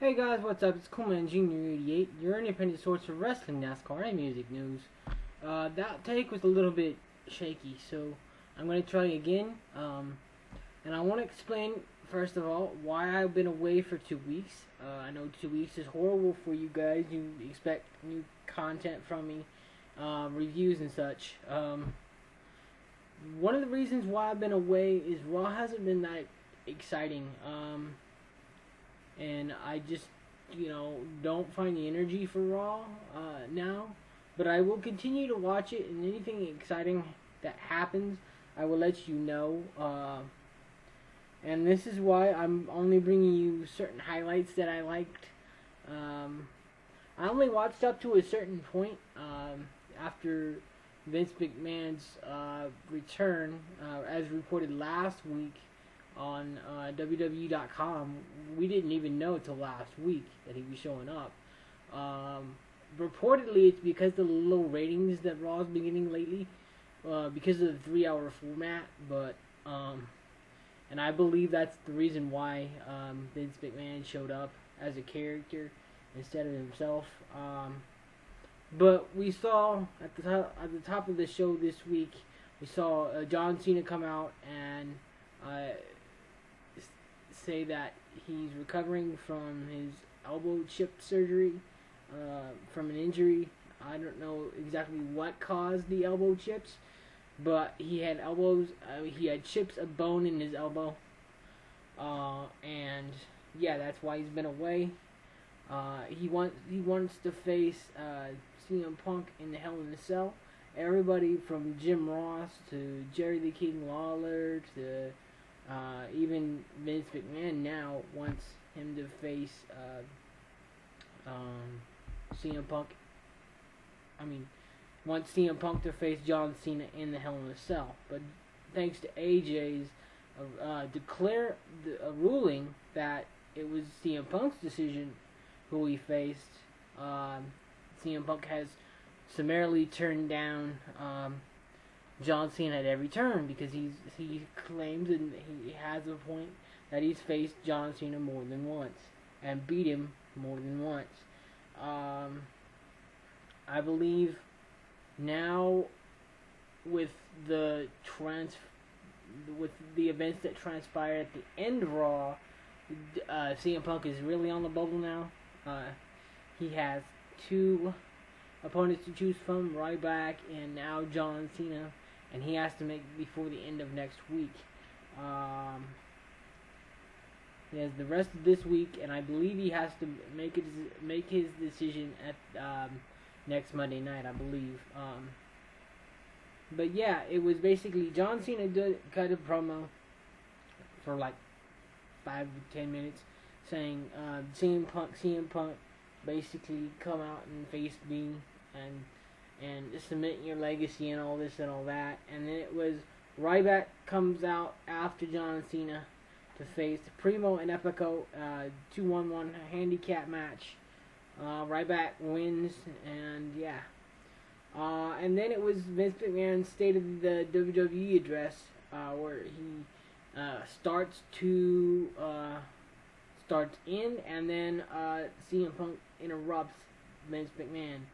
Hey guys, what's up? It's Coolman Jr. 88, your independent source for wrestling, NASCAR, and music news. That take was a little bit shaky, so I'm going to try again. And I want to explain, first of all, why I've been away for 2 weeks. I know 2 weeks is horrible for you guys. You expect new content from me, reviews and such. One of the reasons why I've been away is Raw hasn't been that exciting. And I just, don't find the energy for Raw now. But I will continue to watch it, and anything exciting that happens, I will let you know. And this is why I'm only bringing you certain highlights that I liked. I only watched up to a certain point after Vince McMahon's return, as reported last week on WWE.com. We didn't even know till last week that he was showing up. Reportedly, it's because of the low ratings that Raw's been getting lately, because of the 3-hour format. But and I believe that's the reason why Vince McMahon showed up as a character instead of himself. But we saw at the top of the show this week, we saw John Cena come out and say that he's recovering from his elbow chip surgery, from an injury. I don't know exactly what caused the elbow chips, but he had he had chips of bone in his elbow, and yeah, that's why he's been away. He wants to face CM Punk in the Hell in a Cell. Everybody from Jim Ross to Jerry the King Lawler to even Vince McMahon now wants him to face CM Punk. Wants CM Punk to face John Cena in the Hell in a Cell. But thanks to AJ's ruling that it was CM Punk's decision who he faced, CM Punk has summarily turned down John Cena at every turn, because he claims, and he has a point, that he's faced John Cena more than once and beat him more than once. I believe now with the events that transpired at the end of Raw, CM Punk is really on the bubble now. He has 2 opponents to choose from, Ryback and now John Cena, and he has to make before the end of next week. He has the rest of this week, and I believe he has to make his decision at next Monday night, I believe. But yeah, it was basically John Cena cut a promo for like 5 to 10 minutes, saying CM Punk, basically come out and face me and cement your legacy and all this and all that. And then it was Ryback comes out after John Cena to face Primo and Epico, 2-on-1 handicap match. Ryback wins, and yeah. And then it was Vince McMahon's State of the WWE address, where he starts in, and then CM Punk interrupts Vince McMahon,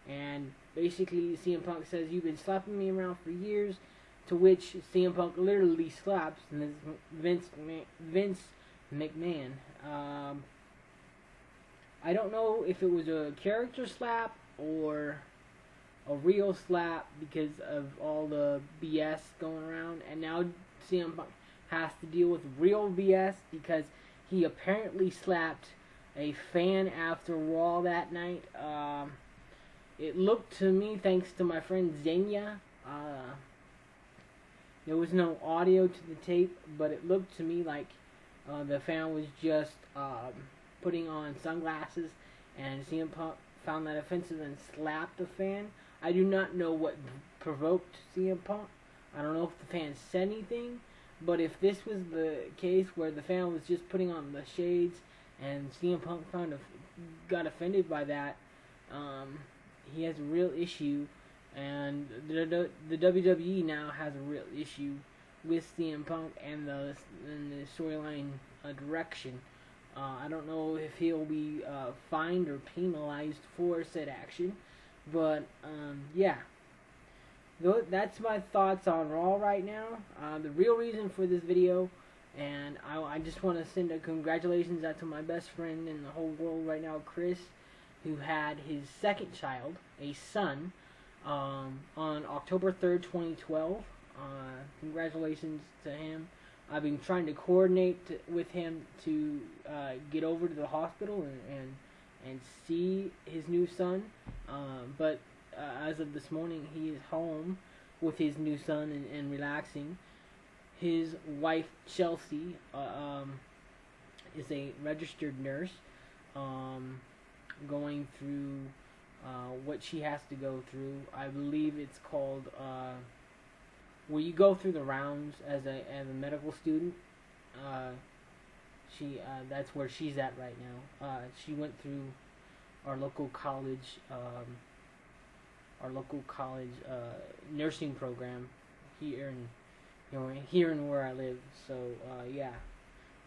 and basically CM Punk says, "You've been slapping me around for years," to which CM Punk literally slaps Vince McMahon. I don't know if it was a character slap or a real slap because of all the BS going around, and now CM Punk has to deal with real BS because he apparently slapped a fan after Raw that night. It looked to me, thanks to my friend Xenia, there was no audio to the tape, but it looked to me like the fan was just putting on sunglasses, and CM Punk found that offensive and slapped the fan. I do not know what provoked CM Punk. I don't know if the fan said anything, but if this was the case where the fan was just putting on the shades and CM Punk got offended by that, he has a real issue, and the WWE now has a real issue with CM Punk and the storyline direction. I don't know if he'll be fined or penalized for said action, but yeah. That's my thoughts on Raw right now. The real reason for this video, and I just want to send a congratulations out to my best friend in the whole world right now, Chris, who had his second child, a son, on October 3rd, 2012. Congratulations to him. I've been trying to coordinate with him to get over to the hospital and see his new son, but as of this morning, he is home with his new son and relaxing. His wife, Chelsea, is a registered nurse, going through what she has to go through. I believe it's called where you go through the rounds as a medical student. That's where she's at right now. She went through our local college nursing program here in where I live. So yeah,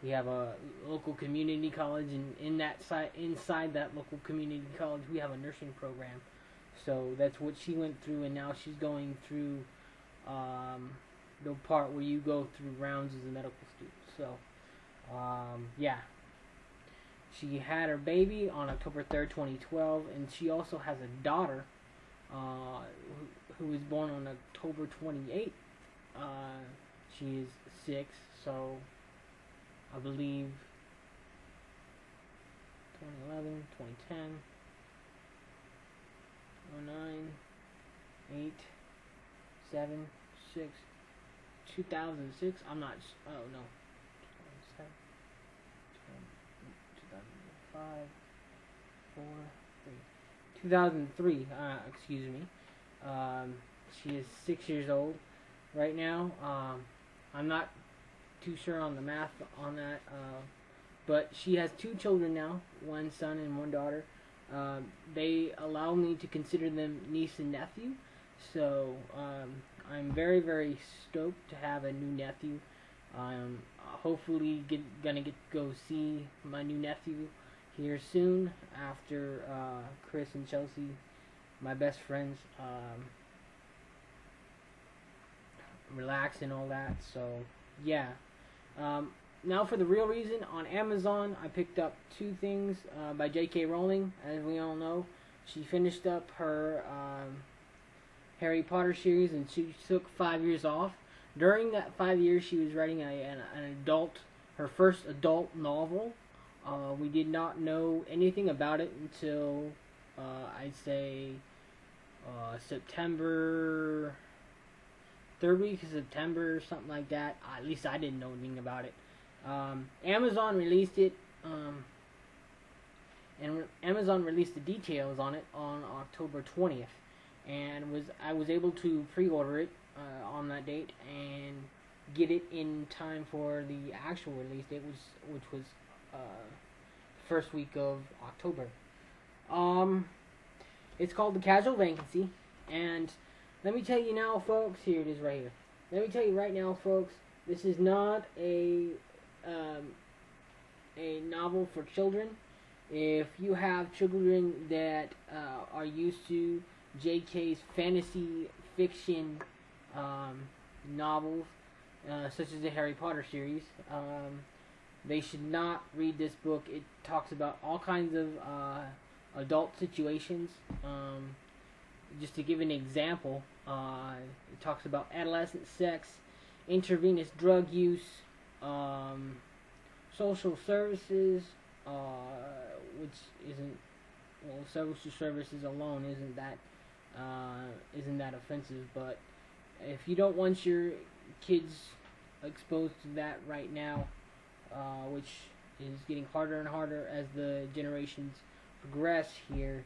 we have a local community college, and inside that local community college, we have a nursing program. So that's what she went through, and now she's going through the part where you go through rounds as a medical student. So yeah. She had her baby on October 3rd, 2012, and she also has a daughter who was born on October 28th. She is 6, so I believe 2011, 2010, 09, 8, 7, 6, 2006. I'm not. Oh no. 2005, 4, 3. 2003. Excuse me. She is 6 years old right now. I'm not too sure on the math on that, but she has 2 children now, 1 son and 1 daughter. They allow me to consider them niece and nephew, so I'm very, very stoked to have a new nephew. I'm hopefully gonna get to go see my new nephew here soon after Chris and Chelsea, my best friends, relax and all that. So yeah. Now for the real reason, on Amazon I picked up 2 things by J.K. Rowling. As we all know, she finished up her Harry Potter series, and she took 5 years off. During that 5 years, she was writing her first adult novel. We did not know anything about it until I'd say September, 3rd week of September, or something like that. At least I didn't know anything about it. Amazon released it, and Amazon released the details on it on October 20th, and I was able to pre-order it on that date and get it in time for the actual release date, which was first week of October. It's called The Casual Vacancy, and let me tell you now, folks. Here it is, right here. Let me tell you right now, folks. This is not a novel for children. If you have children that are used to J.K.'s fantasy fiction novels, such as the Harry Potter series, they should not read this book. It talks about all kinds of adult situations. Just to give an example, it talks about adolescent sex, intravenous drug use, social services, which isn't, well, social services alone isn't that offensive, but if you don't want your kids exposed to that right now, which is getting harder and harder as the generations progress here,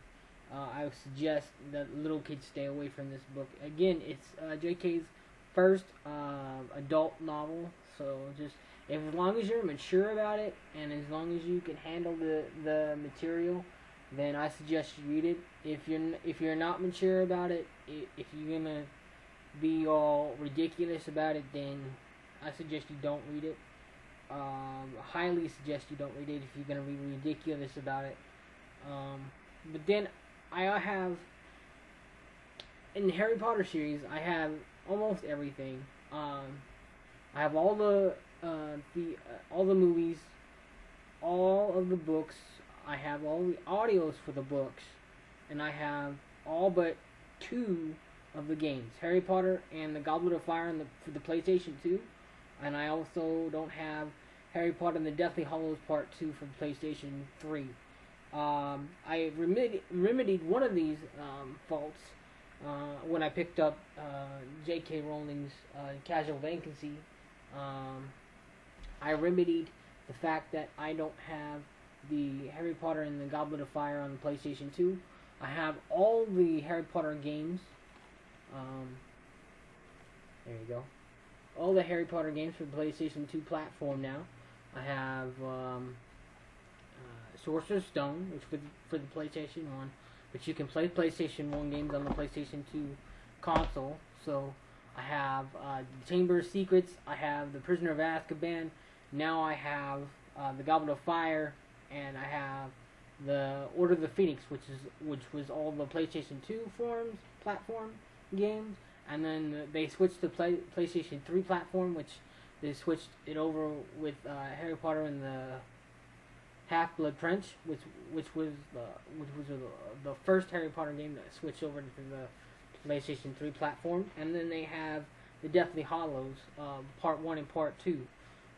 I would suggest that little kids stay away from this book. Again, it's J.K.'s first adult novel, so just as long as you're mature about it, and as long as you can handle the material, then I suggest you read it. If you're not mature about it, if you're gonna be all ridiculous about it, then I suggest you don't read it. highly suggest you don't read it if you're gonna be ridiculous about it. But then I have in the Harry Potter series, I have almost everything. I have all the movies, all of the books. I have all the audios for the books, and I have all but 2 of the games: Harry Potter and the Goblet of Fire for the PlayStation 2, and I also don't have Harry Potter and the Deathly Hallows Part 2 for the PlayStation 3. I remedied one of these faults when I picked up J.K. Rowling's Casual Vacancy. I remedied the fact that I don't have the Harry Potter and the Goblet of Fire on the PlayStation 2. I have all the Harry Potter games. There you go. All the Harry Potter games for the PlayStation 2 platform now. I have Sorcerer's Stone, which for the PlayStation 1, but you can play PlayStation 1 games on the PlayStation 2 console. So I have the Chamber of Secrets, I have the Prisoner of Azkaban, now I have the Goblet of Fire, and I have the Order of the Phoenix, which was all the PlayStation 2 platform games, and then they switched to PlayStation 3 platform, which they switched it over with Harry Potter and the Half-Blood Prince, which was the first Harry Potter game that switched over to the PlayStation 3 platform, and then they have the Deathly Hallows Part 1 and Part 2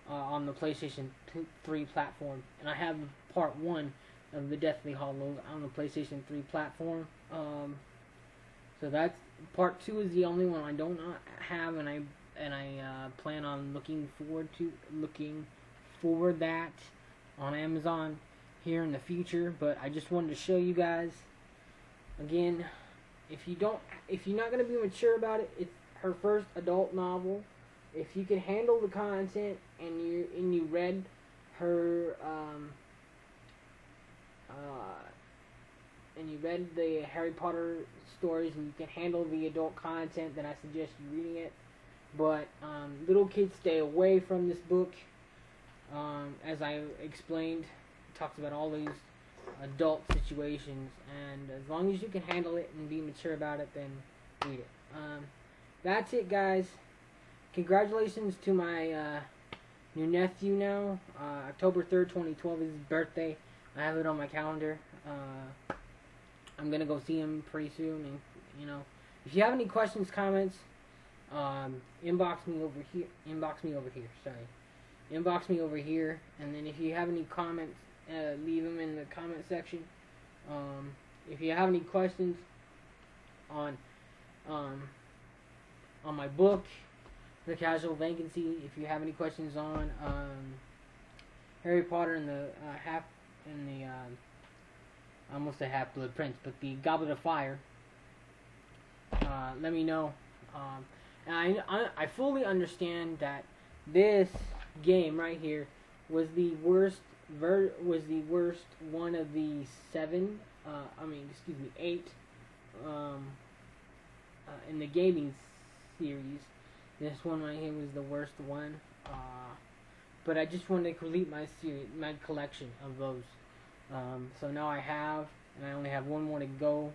on the PlayStation 3 platform, and I have Part 1 of the Deathly Hallows on the PlayStation 3 platform. So that's Part 2 is the only one I don't have, and I plan on looking for that on Amazon here in the future. But I just wanted to show you guys again, if you're not going to be mature about it, it's her first adult novel. If you can handle the content and you read her and you read the Harry Potter stories and you can handle the adult content, then I suggest you reading it. But little kids, stay away from this book. As I explained, it talks about all these adult situations, and as long as you can handle it and be mature about it, then read it. That's it, guys. Congratulations to my new nephew now. October 3rd, 2012 is his birthday. I have it on my calendar. I'm gonna go see him pretty soon, and if you have any questions, comments, inbox me over here. Inbox me over here, and then if you have any comments, leave them in the comment section. If you have any questions on my book, The Casual Vacancy, if you have any questions on Harry Potter and the almost a Half-Blood Prince, but the Goblet of Fire, let me know. And I fully understand that this game right here was the worst one of the 8 in the gaming series. This one right here was the worst one. But I just wanted to complete my collection of those. So now I only have one more to go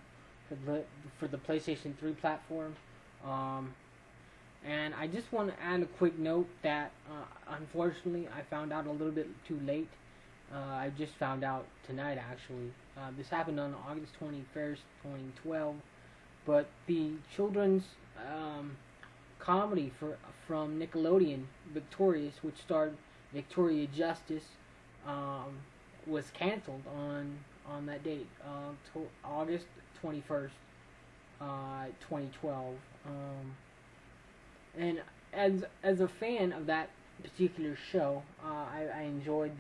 for the PlayStation 3 platform. And I just want to add a quick note that unfortunately I found out a little bit too late. I just found out tonight, actually. This happened on August 21st, 2012. But the children's comedy from Nickelodeon, Victorious, which starred Victoria Justice, was canceled on that date, August 21st, 2012. And as a fan of that particular show, I enjoyed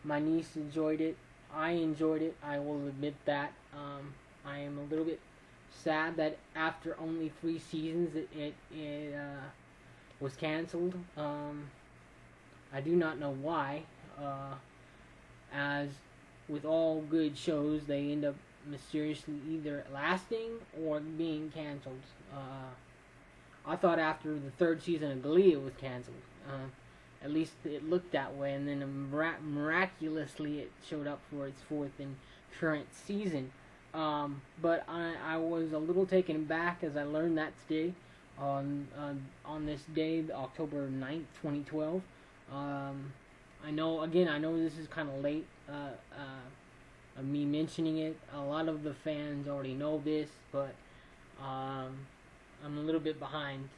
my niece enjoyed it. I enjoyed it. I will admit that. I am a little bit sad that after only 3 seasons it was canceled. I do not know why. As with all good shows, they end up mysteriously either lasting or being canceled. I thought after the 3rd season of Glee it was canceled. At least it looked that way, and then miraculously it showed up for its fourth and current season. But I was a little taken aback as I learned that today on this day, October 9th, 2012. I know this is kind of late of me mentioning it. A lot of the fans already know this, but I'm a little bit behind.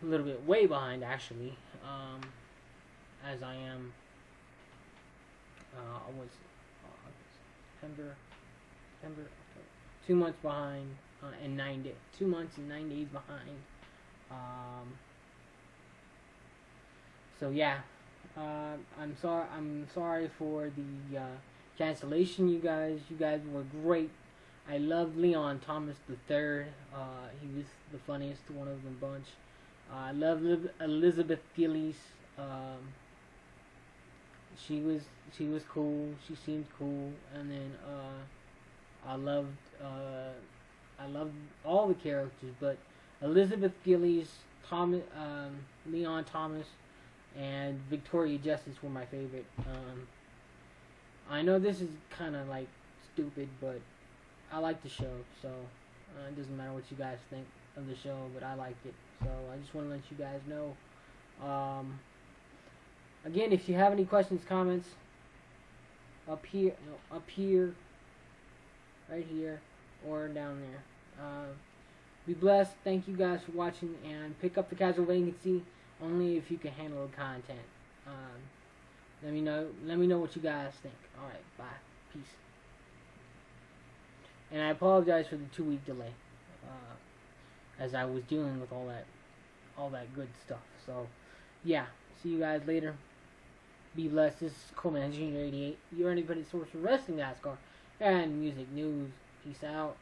A little bit way behind, actually, as I am. I was September, October, 2 months behind, and 9 days. 2 months and 9 days behind. So yeah, I'm sorry for the cancellation, you guys. You guys were great. I love Leon Thomas III. He was the funniest one of the bunch. I love Elizabeth Gillies. She was cool. She seemed cool. And then I loved all the characters, but Elizabeth Gillies, Leon Thomas, and Victoria Justice were my favorite. I know this is kind of like stupid, but I like the show, so it doesn't matter what you guys think of the show, but I liked it. So I just want to let you guys know. Again, if you have any questions, comments, up here, right here, or down there. Be blessed. Thank you guys for watching, and pick up the casual vacancy only if you can handle the content. Let me know what you guys think. All right, bye, peace. And I apologize for the 2-week delay, as I was dealing with all that good stuff. So, yeah, see you guys later. Be blessed. This is Coleman Jr. 88. Your independent source for wrestling, NASCAR, and music news. Peace out.